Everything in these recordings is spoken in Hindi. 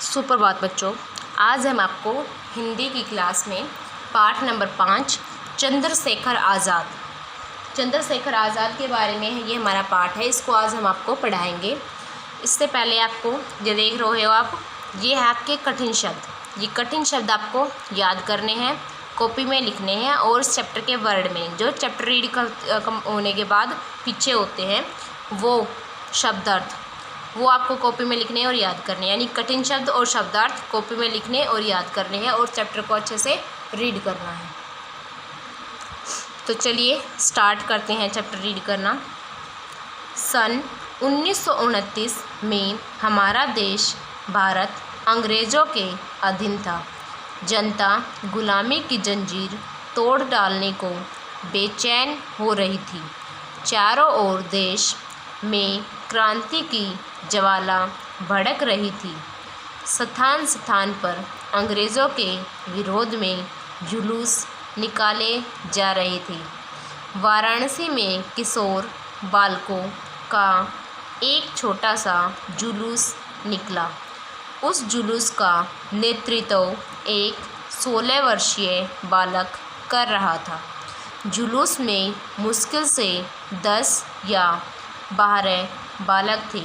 सुप्रभात बच्चों, आज हम आपको हिंदी की क्लास में पाठ नंबर 5 चंद्रशेखर आज़ाद के बारे में ये हमारा पाठ है। इसको आज हम आपको पढ़ाएंगे। इससे पहले आपको ये देख रहे हो आप, ये है आपके कठिन शब्द। ये कठिन शब्द आपको याद करने हैं, कॉपी में लिखने हैं और इस चैप्टर के वर्ड में जो चैप्टर रीड होने के बाद पीछे होते हैं वो शब्दार्थ, वो आपको कॉपी में लिखने और याद करने, यानी कठिन शब्द और शब्दार्थ कॉपी में लिखने और याद करने हैं और चैप्टर को अच्छे से रीड करना है। तो चलिए स्टार्ट करते हैं चैप्टर रीड करना। सन 1929 में हमारा देश भारत अंग्रेज़ों के अधीन था। जनता गुलामी की जंजीर तोड़ डालने को बेचैन हो रही थी। चारों ओर देश में क्रांति की ज्वाला भड़क रही थी। स्थान स्थान पर अंग्रेज़ों के विरोध में जुलूस निकाले जा रहे थे। वाराणसी में किशोर बालकों का एक छोटा सा जुलूस निकला। उस जुलूस का नेतृत्व एक 16 वर्षीय बालक कर रहा था। जुलूस में मुश्किल से 10 या 12 बालक थे।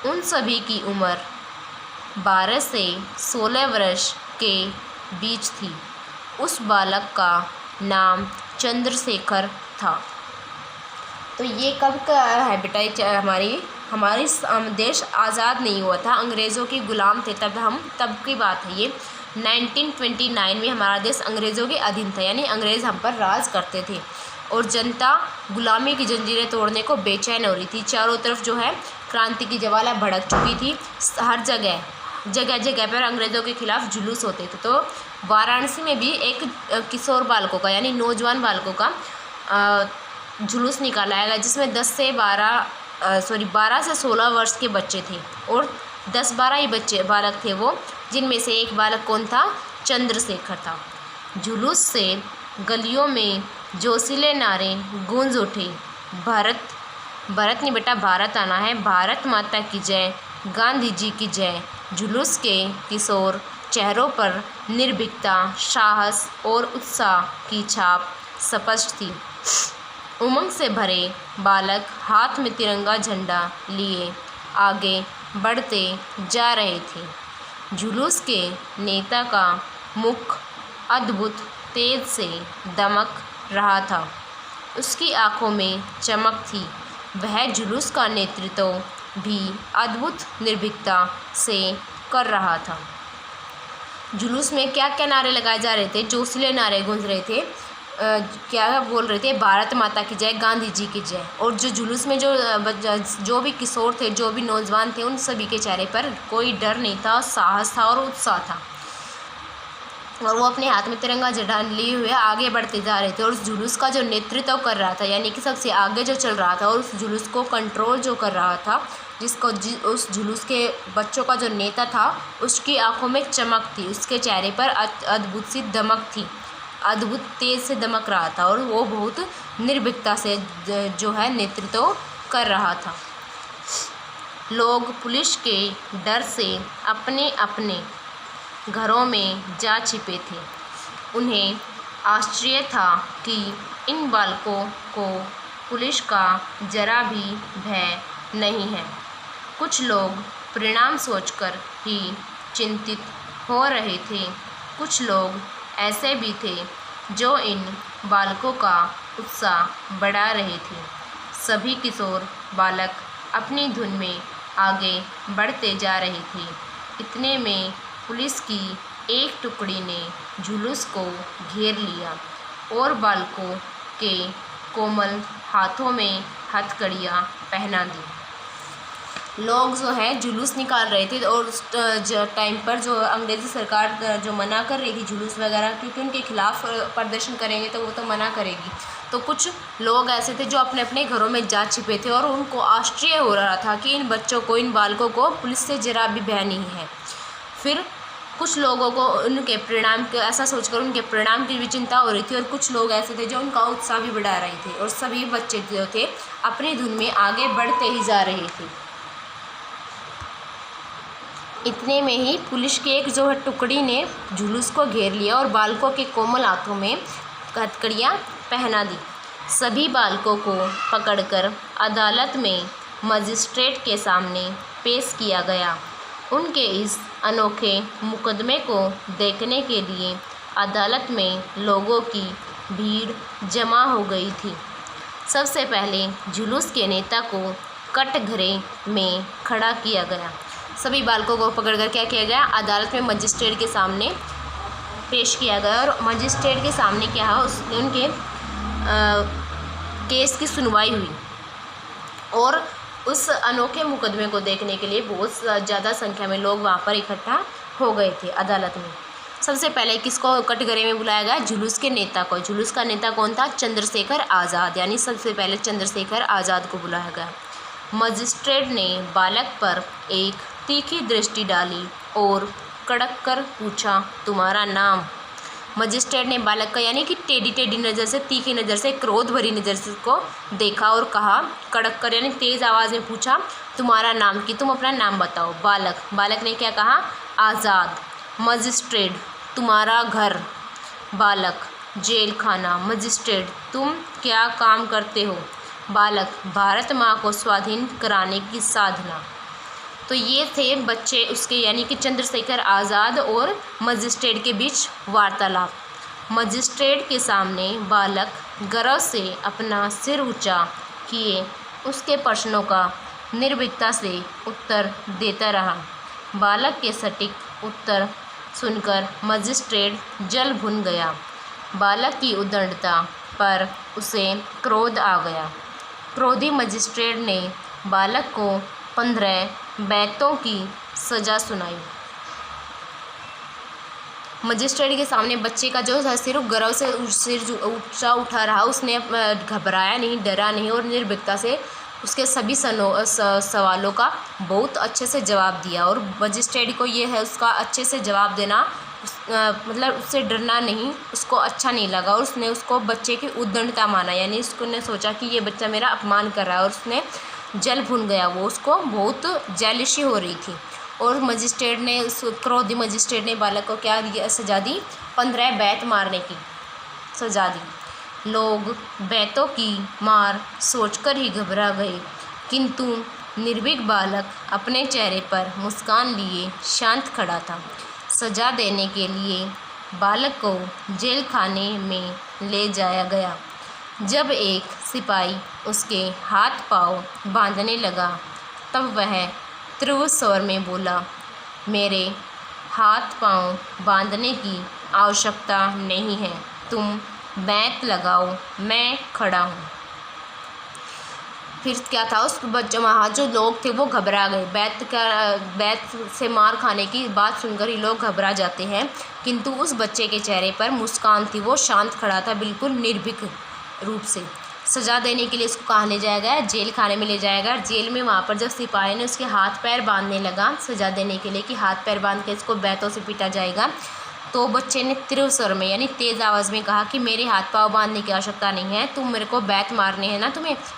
उन सभी की उम्र 12 से 16 वर्ष के बीच थी। उस बालक का नाम चंद्रशेखर था। तो ये कब का है बेटा? हमारी देश आज़ाद नहीं हुआ था, अंग्रेज़ों के ग़ुलाम थे तब की बात है ये। 1929 में हमारा देश अंग्रेज़ों के अधीन था, यानी अंग्रेज़ हम पर राज करते थे और जनता गुलामी की जंजीरें तोड़ने को बेचैन हो रही थी। चारों तरफ जो है क्रांति की ज्वाला भड़क चुकी थी। हर जगह पर अंग्रेज़ों के खिलाफ जुलूस होते थे। तो वाराणसी में भी एक किशोर बालकों का, यानी नौजवान बालकों का जुलूस निकाला गया, जिसमें 12 से 16 वर्ष के बच्चे थे और 10-12 ही बालक थे वो, जिनमें से एक बालक कौन था? चंद्रशेखर था। जुलूस से गलियों में जोशीले नारे गूंज उठे। भारत नहीं बेटा, भारत आना है। भारत माता की जय, गांधी जी की जय। जुलूस के किशोर चेहरों पर निर्भीकता, साहस और उत्साह की छाप स्पष्ट थी। उमंग से भरे बालक हाथ में तिरंगा झंडा लिए आगे बढ़ते जा रहे थे। जुलूस के नेता का मुख अद्भुत तेज से दमक रहा था। उसकी आंखों में चमक थी। वह जुलूस का नेतृत्व भी अद्भुत निर्भीकता से कर रहा था। जुलूस में क्या क्या नारे लगाए जा रहे थे? जोशीले नारे गूंज रहे थे। क्या बोल रहे थे? भारत माता की जय, गांधी जी की जय। और जो जुलूस में जो भी किशोर थे, जो भी नौजवान थे, उन सभी के चेहरे पर कोई डर नहीं था, साहस था और उत्साह था। और वो अपने हाथ में तिरंगा झंडा लिए हुए आगे बढ़ते जा रहे थे और उस जुलूस का जो नेतृत्व कर रहा था, यानी कि सबसे आगे जो चल रहा था और उस जुलूस को कंट्रोल जो कर रहा था, उस जुलूस के बच्चों का जो नेता था, उसकी आंखों में चमक थी। उसके चेहरे पर अद्भुत सी दमक थी, अद्भुत तेज से दमक रहा था और वो बहुत निर्भीकता से जो है नेतृत्व कर रहा था। लोग पुलिस के डर से अपने अपने घरों में जा छिपे थे। उन्हें आश्चर्य था कि इन बालकों को पुलिस का जरा भी भय नहीं है। कुछ लोग परिणाम सोचकर ही चिंतित हो रहे थे। कुछ लोग ऐसे भी थे जो इन बालकों का उत्साह बढ़ा रहे थे। सभी किशोर बालक अपनी धुन में आगे बढ़ते जा रहे थे। इतने में पुलिस की एक टुकड़ी ने जुलूस को घेर लिया और बालकों के कोमल हाथों में हथकड़ियाँ पहना दी। लोग जो है जुलूस निकाल रहे थे और उस टाइम पर जो अंग्रेज़ी सरकार जो मना कर रही थी जुलूस वगैरह, क्योंकि उनके खिलाफ प्रदर्शन करेंगे तो वो तो मना करेगी। तो कुछ लोग ऐसे थे जो अपने अपने घरों में जा छिपे थे और उनको आश्चर्य हो रहा था कि इन बच्चों को, इन बालकों को पुलिस से जरा भी भय नहीं है। फिर कुछ लोगों को उनके परिणाम के ऐसा सोचकर उनके परिणाम की भी चिंता हो रही थी और कुछ लोग ऐसे थे जो उनका उत्साह भी बढ़ा रहे थे और सभी बच्चे जो थे अपनी धुन में आगे बढ़ते ही जा रहे थे। इतने में ही पुलिस की एक जो है टुकड़ी ने जुलूस को घेर लिया और बालकों के कोमल हाथों में हथकड़ियाँ पहना दी। सभी बालकों को पकड़कर अदालत में मजिस्ट्रेट के सामने पेश किया गया। उनके इस अनोखे मुकदमे को देखने के लिए अदालत में लोगों की भीड़ जमा हो गई थी। सबसे पहले जुलूस के नेता को कटघरे में खड़ा किया गया। सभी बालकों को पकड़कर क्या किया गया, अदालत में मजिस्ट्रेट के सामने पेश किया गया और मजिस्ट्रेट के सामने क्या है उनके केस की सुनवाई हुई। और उस अनोखे मुकदमे को देखने के लिए बहुत ज़्यादा संख्या में लोग वहाँ पर इकट्ठा हो गए थे अदालत में। सबसे पहले किसको कटघरे में बुलाया गया, जुलूस के नेता को। जुलूस का नेता कौन था, चंद्रशेखर आज़ाद, यानी सबसे पहले चंद्रशेखर आज़ाद को बुलाया गया। मजिस्ट्रेट ने बालक पर एक तीखी दृष्टि डाली और कड़क कर पूछा, तुम्हारा नाम। मजिस्ट्रेट ने बालक का यानी कि टेढ़ी नज़र से, तीखी नज़र से, क्रोध भरी नज़र से उसको देखा और कहा, कड़क कर यानी तेज़ आवाज़ में पूछा, तुम्हारा नाम, कि तुम अपना नाम बताओ। बालक ने क्या कहा, आज़ाद। मजिस्ट्रेट, तुम्हारा घर। बालक, जेल खाना। मजिस्ट्रेट, तुम क्या काम करते हो। बालक, भारत माँ को स्वाधीन कराने की साधना। तो ये थे बच्चे उसके यानी कि चंद्रशेखर आज़ाद और मजिस्ट्रेट के बीच वार्तालाप। मजिस्ट्रेट के सामने बालक गर्व से अपना सिर ऊंचा किए उसके प्रश्नों का निर्भीकता से उत्तर देता रहा। बालक के सटीक उत्तर सुनकर मजिस्ट्रेट जल भुन गया। बालक की उद्दंडता पर उसे क्रोध आ गया। क्रोधी मजिस्ट्रेट ने बालक को 15 बैतों की सज़ा सुनाई। मजिस्ट्रेट के सामने बच्चे का जो सिर्फ गर्व से सिर ऊंचा उठा रहा, उसने घबराया नहीं, डरा नहीं और निर्भीकता से उसके सभी सवालों का बहुत अच्छे से जवाब दिया। और मजिस्ट्रेट को ये है उसका अच्छे से जवाब देना, मतलब उससे डरना नहीं, उसको अच्छा नहीं लगा और उसने उसको बच्चे की उद्दंडता माना, यानी उसको ने सोचा कि ये बच्चा मेरा अपमान कर रहा है और उसने जल भुन गया। वो उसको बहुत जेलसी हो रही थी। और मजिस्ट्रेट ने उस क्रोधी मजिस्ट्रेट ने बालक को क्या दिया, सज़ा दी, 15 बैत मारने की सज़ा दी। लोग बैतों की मार सोचकर ही घबरा गए, किंतु निर्भीक बालक अपने चेहरे पर मुस्कान लिए शांत खड़ा था। सज़ा देने के लिए बालक को जेल खाने में ले जाया गया। जब एक सिपाही उसके हाथ पांव बांधने लगा तब वह तीव्र स्वर में बोला, मेरे हाथ पांव बांधने की आवश्यकता नहीं है, तुम बैत लगाओ, मैं खड़ा हूँ। फिर क्या था, उस बच्चे वहाँ जो लोग थे वो घबरा गए। बैत से मार खाने की बात सुनकर ही लोग घबरा जाते हैं, किंतु उस बच्चे के चेहरे पर मुस्कान थी, वो शांत खड़ा था बिल्कुल निर्भीक रूप से। सज़ा देने के लिए इसको कहाँ ले जाया गया, जेल खाने में ले जाया गया। जेल में वहाँ पर जब सिपाही ने उसके हाथ पैर बांधने लगा सज़ा देने के लिए कि हाथ पैर बांध के इसको बैतों से पीटा जाएगा, तो बच्चे ने तीव्र स्वर में यानी तेज़ आवाज़ में कहा कि मेरे हाथ पाँव बांधने की आवश्यकता नहीं है, तुम मेरे को बैत मारने हैं ना,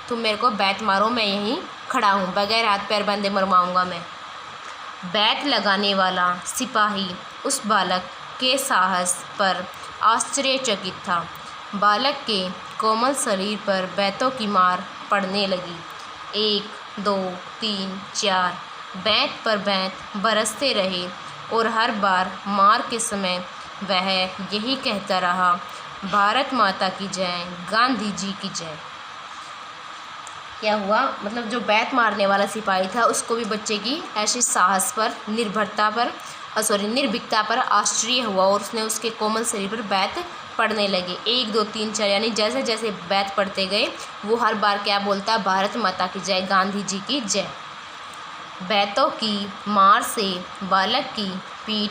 तुम मेरे को बैत मारो, मैं यहीं खड़ा हूँ, बगैर हाथ पैर बांधे मरवाऊँगा मैं। बैत लगाने वाला सिपाही उस बालक के साहस पर आश्चर्यचकित था। बालक के कोमल शरीर पर बैतों की मार पड़ने लगी। 1, 2, 3, 4 बैत पर बैत बरसते रहे और हर बार मार के समय वह यही कहता रहा, भारत माता की जय, गांधी जी की जय। क्या हुआ, मतलब जो बैत मारने वाला सिपाही था उसको भी बच्चे की ऐसे साहस पर, निर्भीकता पर आश्चर्य हुआ और उसने उसके कोमल शरीर पर बैत पढ़ने लगे। 1, 2, 3, 4 यानी जैसे जैसे बैत पढ़ते गए वो हर बार क्या बोलता, भारत माता की जय, गांधी जी की जय। बैतों की मार से बालक की पीठ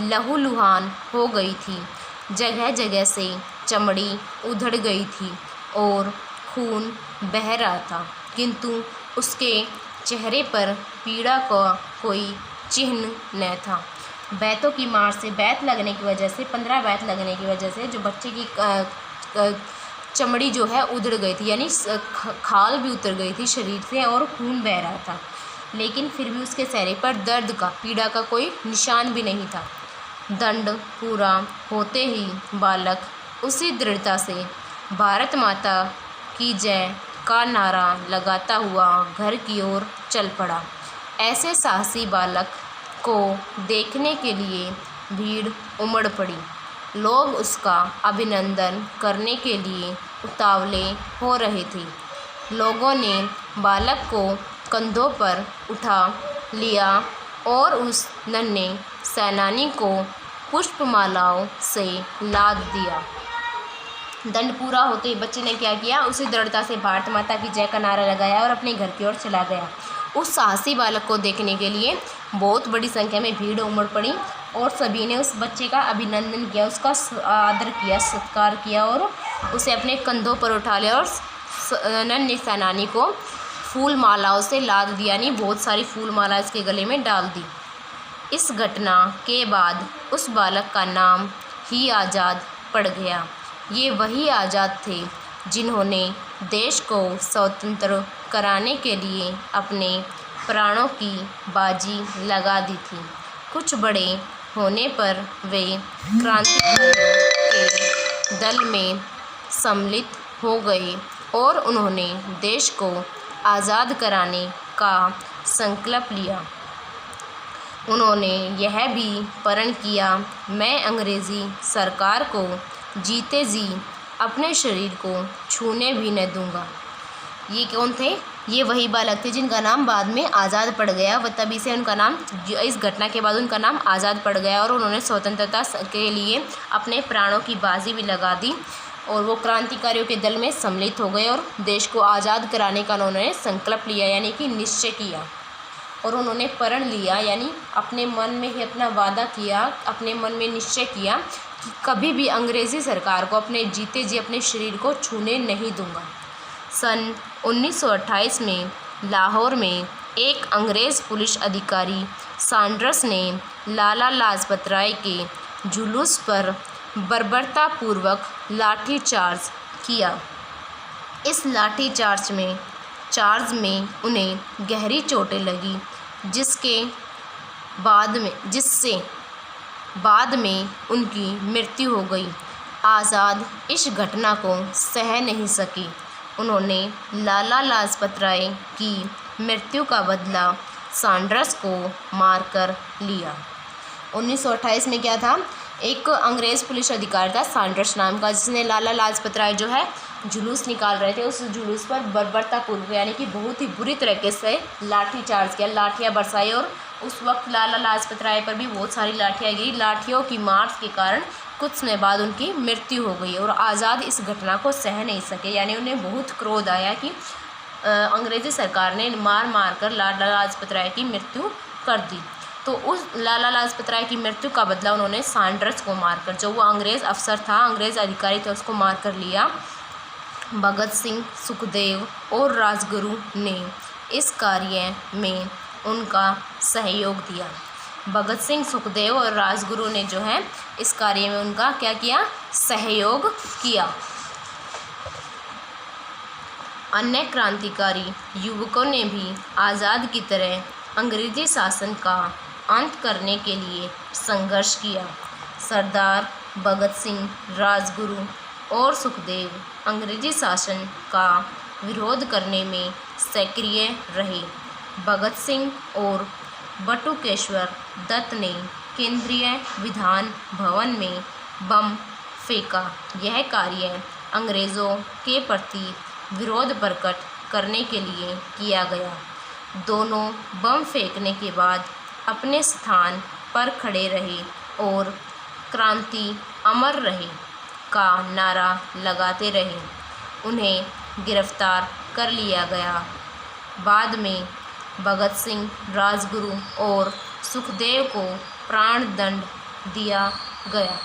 लहूलुहान हो गई थी, जगह जगह से चमड़ी उधड़ गई थी और खून बह रहा था, किंतु उसके चेहरे पर पीड़ा का कोई चिन्ह न था। बैतों की मार से, बैत लगने की वजह से, 15 बैत लगने की वजह से जो बच्चे की चमड़ी जो है उधड़ गई थी, यानी खाल भी उतर गई थी शरीर से और खून बह रहा था। लेकिन फिर भी उसके चेहरे पर दर्द का, पीड़ा का कोई निशान भी नहीं था। दंड पूरा होते ही बालक उसी दृढ़ता से भारत माता की जय का नारा लगाता हुआ घर की ओर चल पड़ा। ऐसे साहसी बालक को देखने के लिए भीड़ उमड़ पड़ी। लोग उसका अभिनंदन करने के लिए उतावले हो रहे थे। लोगों ने बालक को कंधों पर उठा लिया और उस नन्हे सेनानी को पुष्पमालाओं से लाद दिया। दंड पूरा होते ही बच्चे ने क्या किया, उसी दृढ़ता से भारत माता की जय का नारा लगाया और अपने घर की ओर चला गया। उस साहसी बालक को देखने के लिए बहुत बड़ी संख्या में भीड़ उमड़ पड़ी और सभी ने उस बच्चे का अभिनंदन किया, उसका आदर किया, सत्कार किया और उसे अपने कंधों पर उठा लिया और नन्हे सेनानी को फूल मालाओं से लाद दिया, यानी बहुत सारी फूल माला इसके गले में डाल दी। इस घटना के बाद उस बालक का नाम ही आज़ाद पड़ गया। ये वही आज़ाद थे जिन्होंने देश को स्वतंत्र कराने के लिए अपने प्राणों की बाजी लगा दी थी। कुछ बड़े होने पर वे क्रांतिकारियों के दल में सम्मिलित हो गए और उन्होंने देश को आज़ाद कराने का संकल्प लिया। उन्होंने यह भी प्रण किया, मैं अंग्रेज़ी सरकार को जीते जी अपने शरीर को छूने भी न दूंगा। ये कौन थे? ये वही बालक थे जिनका नाम बाद में आज़ाद पड़ गया। वह तभी से उनका नाम, इस घटना के बाद उनका नाम आज़ाद पड़ गया और उन्होंने स्वतंत्रता के लिए अपने प्राणों की बाजी भी लगा दी और वो क्रांतिकारियों के दल में सम्मिलित हो गए और देश को आज़ाद कराने का उन्होंने संकल्प लिया, यानी कि निश्चय किया। और उन्होंने प्रण लिया, यानी अपने मन में ही अपना वादा किया, अपने मन में निश्चय किया कि कभी भी अंग्रेज़ी सरकार को अपने जीते जी अपने शरीर को छूने नहीं दूंगा। सन 1928 में लाहौर में एक अंग्रेज़ पुलिस अधिकारी सैंडर्स ने लाला लाजपत राय के जुलूस पर बर्बरतापूर्वक लाठीचार्ज किया। इस लाठीचार्ज में उन्हें गहरी चोटें लगी, जिससे बाद में उनकी मृत्यु हो गई। आज़ाद इस घटना को सह नहीं सके। उन्होंने लाला लाजपत राय की मृत्यु का बदला सैंडर्स को मारकर लिया। 1928 में क्या था, एक अंग्रेज़ पुलिस अधिकारी था सैंडर्स नाम का, जिसने लाला लाजपत राय जो है जुलूस निकाल रहे थे, उस जुलूस पर बर्बरतापूर्वक यानी कि बहुत ही बुरी तरीके से लाठीचार्ज किया, लाठियाँ बरसाई और उस वक्त लाला लाजपत राय पर भी बहुत सारी लाठियाँ गिरी। लाठियों की मार के कारण कुछ समय बाद उनकी मृत्यु हो गई और आज़ाद इस घटना को सह नहीं सके, यानी उन्हें बहुत क्रोध आया कि अंग्रेज़ी सरकार ने मार कर लाला लाजपत राय की मृत्यु कर दी। तो उस लाला लाजपत राय की मृत्यु का बदला उन्होंने सैंडर्स को मारकर, जो वो अंग्रेज़ अफसर था, अंग्रेज़ अधिकारी थे, उसको मार कर लिया। भगत सिंह, सुखदेव और राजगुरु ने इस कार्य में उनका सहयोग दिया। भगत सिंह, सुखदेव और राजगुरु ने जो है इस कार्य में उनका क्या किया, सहयोग किया। अन्य क्रांतिकारी युवकों ने भी आज़ाद की तरह अंग्रेज़ी शासन का अंत करने के लिए संघर्ष किया। सरदार भगत सिंह, राजगुरु और सुखदेव अंग्रेज़ी शासन का विरोध करने में सक्रिय रहे। भगत सिंह और बटुकेश्वर दत्त ने केंद्रीय विधान भवन में बम फेंका। यह कार्य अंग्रेज़ों के प्रति विरोध प्रकट करने के लिए किया गया। दोनों बम फेंकने के बाद अपने स्थान पर खड़े रहे और क्रांति अमर रहे का नारा लगाते रहे। उन्हें गिरफ्तार कर लिया गया। बाद में भगत सिंह, राजगुरु और सुखदेव को प्राण दंड दिया गया।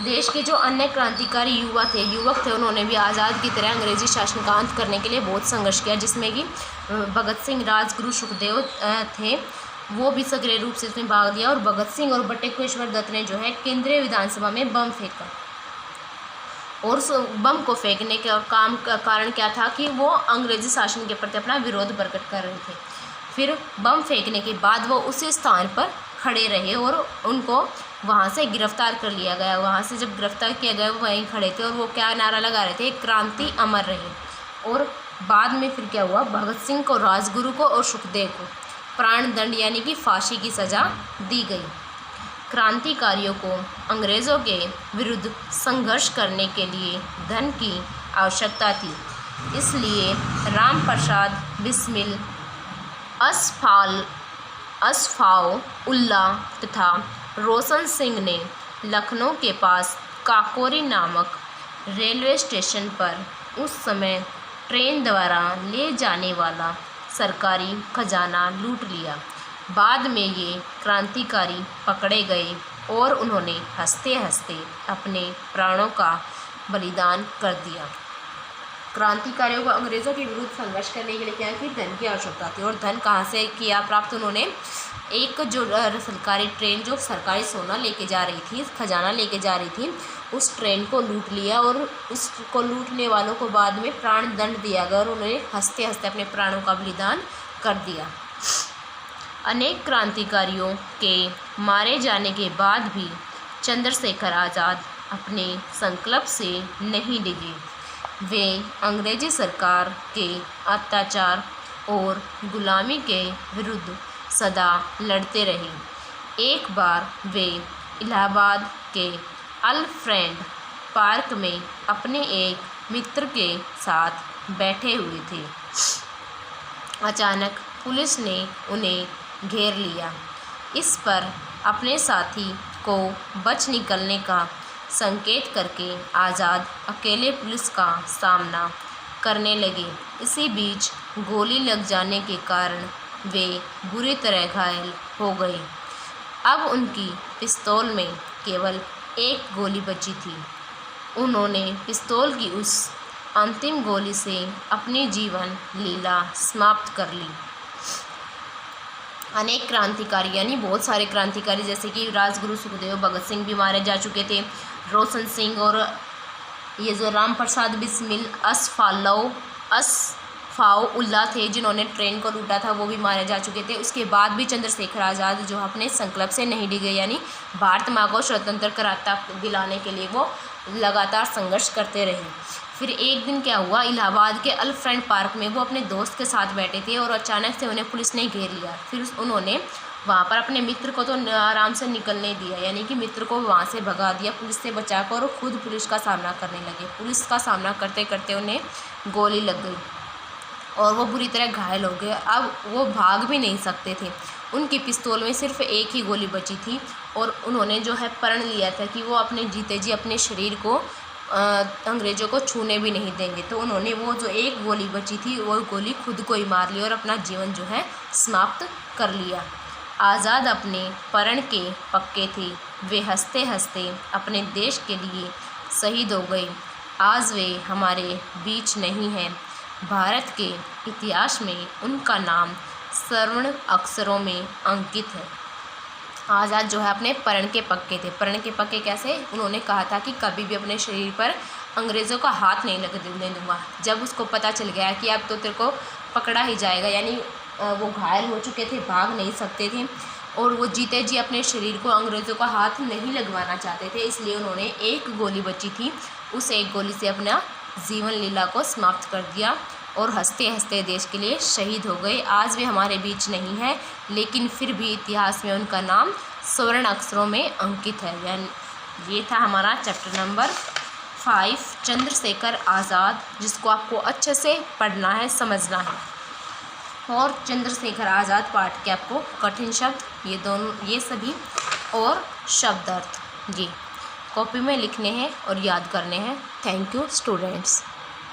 देश के जो अन्य क्रांतिकारी युवक थे उन्होंने भी आज़ाद की तरह अंग्रेज़ी शासन का अंत करने के लिए बहुत संघर्ष किया, जिसमें कि भगत सिंह, राजगुरु, सुखदेव थे, वो भी सक्रिय रूप से इसमें भाग लिया। और भगत सिंह और बटुकेश्वर दत्त ने जो है केंद्रीय विधानसभा में बम फेंका। और बम को फेंकने का कारण क्या था कि वो अंग्रेज़ी शासन के प्रति अपना विरोध प्रकट कर रहे थे। फिर बम फेंकने के बाद वो उसी स्थान पर खड़े रहे और उनको वहाँ से गिरफ्तार कर लिया गया। वहाँ से जब गिरफ्तार किया गया वो वहीं खड़े थे और वो क्या नारा लगा रहे थे, क्रांति अमर रहे। और बाद में फिर क्या हुआ, भगत सिंह को, राजगुरु को और सुखदेव को प्राण दंड यानी कि फांसी की सज़ा दी गई। क्रांतिकारियों को अंग्रेज़ों के विरुद्ध संघर्ष करने के लिए धन की आवश्यकता थी, इसलिए राम प्रसाद बिस्मिल, असफाउल्ला तथा रोशन सिंह ने लखनऊ के पास काकोरी नामक रेलवे स्टेशन पर उस समय ट्रेन द्वारा ले जाने वाला सरकारी खजाना लूट लिया। बाद में ये क्रांतिकारी पकड़े गए और उन्होंने हंसते हंसते अपने प्राणों का बलिदान कर दिया। क्रांतिकारियों को अंग्रेज़ों के विरुद्ध संघर्ष करने के लिए क्या थी, धन की आवश्यकता थी। और धन कहाँ से किया प्राप्त उन्होंने, एक जो सरकारी ट्रेन जो सरकारी सोना लेके जा रही थी, खजाना लेके जा रही थी, उस ट्रेन को लूट लिया और उसको लूटने वालों को बाद में प्राण दंड दिया गया और उन्होंने हंसते हंसते अपने प्राणों का बलिदान कर दिया। अनेक क्रांतिकारियों के मारे जाने के बाद भी चंद्रशेखर आज़ाद अपने संकल्प से नहीं डिगे। वे अंग्रेजी सरकार के अत्याचार और गुलामी के विरुद्ध सदा लड़ते रहे। एक बार वे इलाहाबाद के अल्फ्रेड पार्क में अपने एक मित्र के साथ बैठे हुए थे। अचानक पुलिस ने उन्हें घेर लिया। इस पर अपने साथी को बच निकलने का संकेत करके आज़ाद अकेले पुलिस का सामना करने लगे। इसी बीच गोली लग जाने के कारण वे बुरी तरह घायल हो गए। अब उनकी पिस्तौल में केवल एक गोली बची थी। उन्होंने पिस्तौल की उस अंतिम गोली से अपनी जीवन लीला समाप्त कर ली। अनेक क्रांतिकारी यानी बहुत सारे क्रांतिकारी जैसे कि राजगुरु, सुखदेव, भगत सिंह भी मारे जा चुके थे। रोशन सिंह और ये जो राम प्रसाद बिस्मिल, असफाउल्ला थे जिन्होंने ट्रेन को लूटा था, वो भी मारे जा चुके थे। उसके बाद भी चंद्रशेखर आज़ाद जो अपने संकल्प से नहीं डिगे, यानी भारत माँ को स्वतंत्र कराता दिलाने के लिए वो लगातार संघर्ष करते रहे। फिर एक दिन क्या हुआ, इलाहाबाद के अल्फ्रेड पार्क में वो अपने दोस्त के साथ बैठे थे और अचानक से उन्हें पुलिस ने घेर लिया। फिर उन्होंने वहाँ पर अपने मित्र को तो आराम से निकलने दिया, यानी कि मित्र को वहाँ से भगा दिया पुलिस से बचाकर, और खुद पुलिस का सामना करने लगे। पुलिस का सामना करते करते उन्हें गोली लग गई और वो बुरी तरह घायल हो गए। अब वो भाग भी नहीं सकते थे। उनकी पिस्तौल में सिर्फ एक ही गोली बची थी और उन्होंने जो है प्रण लिया था कि वो अपने जीते जी अपने शरीर को अंग्रेज़ों को छूने भी नहीं देंगे। तो उन्होंने वो जो एक गोली बची थी वो गोली खुद को ही मार ली और अपना जीवन जो है समाप्त कर लिया। आज़ाद अपने प्रण के पक्के थे। वे हंसते हंसते अपने देश के लिए शहीद हो गए। आज वे हमारे बीच नहीं हैं। भारत के इतिहास में उनका नाम स्वर्ण अक्षरों में अंकित है। आज़ाद जो है अपने प्रण के पक्के थे। प्रण के पक्के कैसे? उन्होंने कहा था कि कभी भी अपने शरीर पर अंग्रेज़ों का हाथ नहीं लगने दूंगा। जब उसको पता चल गया कि अब तो तेरे को पकड़ा ही जाएगा, यानी वो घायल हो चुके थे, भाग नहीं सकते थे और वो जीते जी अपने शरीर को अंग्रेज़ों का हाथ नहीं लगवाना चाहते थे, इसलिए उन्होंने एक गोली बची थी उस एक गोली से अपना जीवन लीला को समाप्त कर दिया और हंसते हंसते देश के लिए शहीद हो गए। आज वे हमारे बीच नहीं है, लेकिन फिर भी इतिहास में उनका नाम स्वर्ण अक्षरों में अंकित है। यानी ये था हमारा चैप्टर नंबर 5 चंद्रशेखर आज़ाद, जिसको आपको अच्छे से पढ़ना है, समझना है। और चंद्रशेखर आज़ाद पाठ के आपको कठिन शब्द ये सभी और शब्दार्थ ये कॉपी में लिखने हैं और याद करने हैं। Thank you students.